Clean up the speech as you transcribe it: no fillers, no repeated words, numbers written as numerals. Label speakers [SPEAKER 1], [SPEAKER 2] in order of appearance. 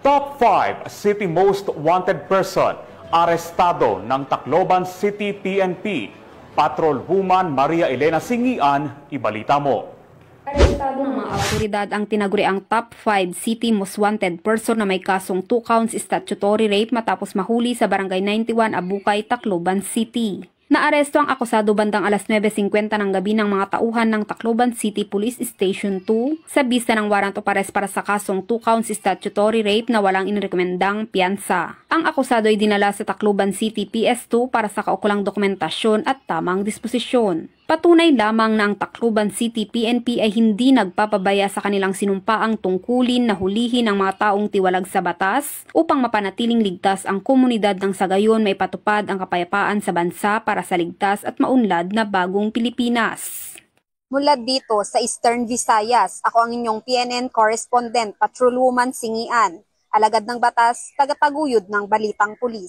[SPEAKER 1] Top 5 City Most Wanted Person arestado ng Tacloban City PNP. Patrolwoman Maria Elena Singian, ibalita mo.
[SPEAKER 2] Arestado ng mga awtoridad ang tinaguriang Top 5 City Most Wanted Person na may kasong 2 counts statutory rape matapos mahuli sa Barangay 91 Abukay, Tacloban City. Naaresto ang akusado bandang alas 9:50 ng gabi ng mga tauhan ng Tacloban City Police Station 2 sa bisa ng warrant of arrest para sa kasong 2 counts statutory rape na walang inirekomendang piyansa. Ang akusado ay dinala sa Tacloban City PS2 para sa kaukulang dokumentasyon at tamang disposisyon. Patunay lamang na ang Tacloban City PNP ay hindi nagpapabaya sa kanilang sinumpaang tungkulin na hulihin ang mga taong tiwalag sa batas upang mapanatiling ligtas ang komunidad ng sa gayon may patupad ang kapayapaan sa bansa para sa ligtas at maunlad na bagong Pilipinas.
[SPEAKER 3] Mula dito sa Eastern Visayas, ako ang inyong PNN correspondent, Patrolwoman Singian, alagad ng batas, tagataguyod ng Balitang Pulis.